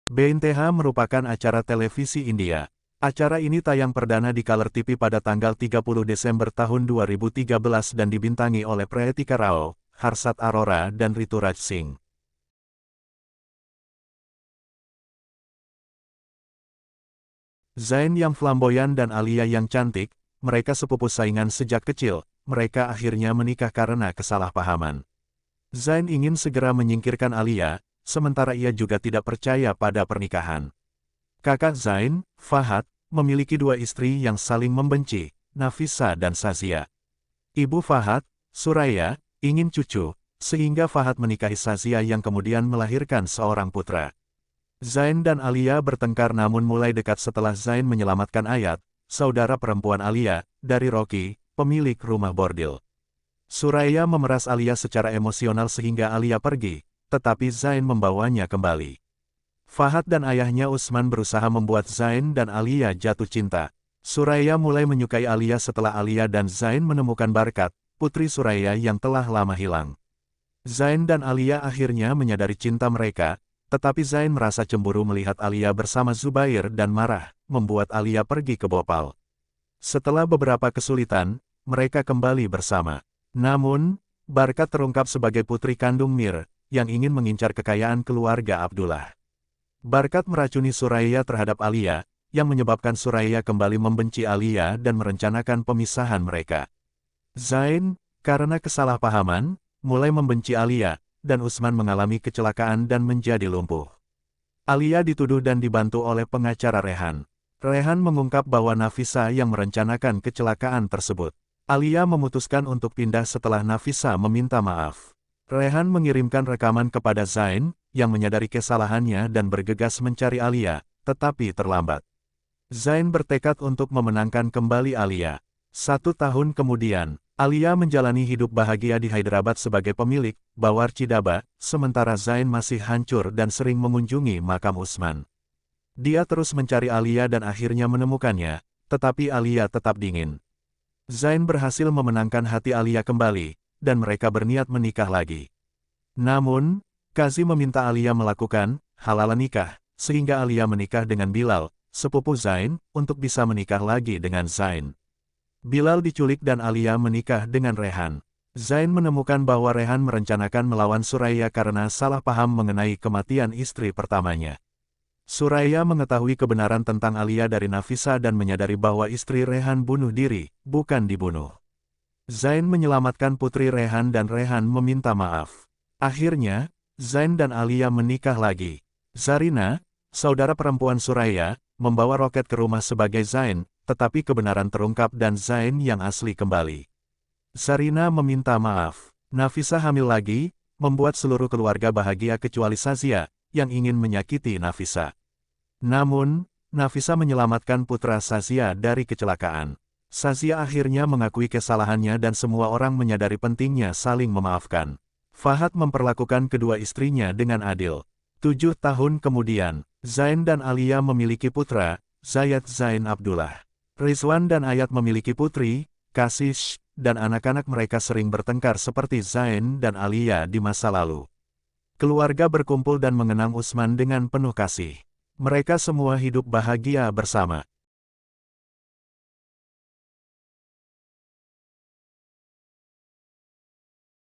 BNTH merupakan acara televisi India. Acara ini tayang perdana di Color TV pada tanggal 30 Desember tahun 2013 dan dibintangi oleh Preetika Rao, Harsat Arora dan Ritu Raj Singh. Zayn yang flamboyan dan Alia yang cantik, mereka sepupu saingan sejak kecil, mereka akhirnya menikah karena kesalahpahaman. Zayn ingin segera menyingkirkan Alia, sementara ia juga tidak percaya pada pernikahan. Kakak Zayn, Fahad, memiliki dua istri yang saling membenci, Nafisa dan Sazia. Ibu Fahad, Suraya, ingin cucu, sehingga Fahad menikahi Sazia yang kemudian melahirkan seorang putra. Zayn dan Alia bertengkar namun mulai dekat setelah Zayn menyelamatkan Ayat, saudara perempuan Alia, dari Rocky, pemilik rumah bordil. Suraya memeras Alia secara emosional sehingga Alia pergi, tetapi Zayn membawanya kembali. Fahad dan ayahnya Usman berusaha membuat Zayn dan Alia jatuh cinta. Suraya mulai menyukai Alia setelah Alia dan Zayn menemukan Barkat, putri Suraya yang telah lama hilang. Zayn dan Alia akhirnya menyadari cinta mereka, tetapi Zayn merasa cemburu melihat Alia bersama Zubair dan marah, membuat Alia pergi ke Bhopal. Setelah beberapa kesulitan, mereka kembali bersama. Namun, Barkat terungkap sebagai putri kandung Mir, yang ingin mengincar kekayaan keluarga Abdullah. Barkat meracuni Suraya terhadap Alia, yang menyebabkan Suraya kembali membenci Alia dan merencanakan pemisahan mereka. Zayn, karena kesalahpahaman, mulai membenci Alia, dan Usman mengalami kecelakaan dan menjadi lumpuh. Alia dituduh dan dibantu oleh pengacara Rehan. Rehan mengungkap bahwa Nafisa yang merencanakan kecelakaan tersebut. Alia memutuskan untuk pindah setelah Nafisa meminta maaf. Rehan mengirimkan rekaman kepada Zayn, yang menyadari kesalahannya dan bergegas mencari Alia, tetapi terlambat. Zayn bertekad untuk memenangkan kembali Alia. 1 tahun kemudian, Alia menjalani hidup bahagia di Hyderabad sebagai pemilik Bawarchi Daba, sementara Zayn masih hancur dan sering mengunjungi makam Usman. Dia terus mencari Alia dan akhirnya menemukannya, tetapi Alia tetap dingin. Zayn berhasil memenangkan hati Alia kembali, dan mereka berniat menikah lagi. Namun, Qazi meminta Alia melakukan halal nikah, sehingga Alia menikah dengan Bilal, sepupu Zayn, untuk bisa menikah lagi dengan Zayn. Bilal diculik dan Alia menikah dengan Rehan. Zayn menemukan bahwa Rehan merencanakan melawan Suraya karena salah paham mengenai kematian istri pertamanya. Suraya mengetahui kebenaran tentang Alia dari Nafisa dan menyadari bahwa istri Rehan bunuh diri, bukan dibunuh. Zayn menyelamatkan putri Rehan dan Rehan meminta maaf. Akhirnya, Zayn dan Alia menikah lagi. Zarina, saudara perempuan Suraya, membawa roket ke rumah sebagai Zayn, tetapi kebenaran terungkap dan Zayn yang asli kembali. Zarina meminta maaf. Nafisa hamil lagi, membuat seluruh keluarga bahagia kecuali Sazia, yang ingin menyakiti Nafisa. Namun, Nafisa menyelamatkan putra Sazia dari kecelakaan. Sazia akhirnya mengakui kesalahannya dan semua orang menyadari pentingnya saling memaafkan. Fahad memperlakukan kedua istrinya dengan adil. 7 tahun kemudian, Zayn dan Alia memiliki putra, Zayed Zain Abdullah. Rizwan dan Ayat memiliki putri, Kasish, dan anak-anak mereka sering bertengkar seperti Zayn dan Alia di masa lalu. Keluarga berkumpul dan mengenang Usman dengan penuh kasih. Mereka semua hidup bahagia bersama.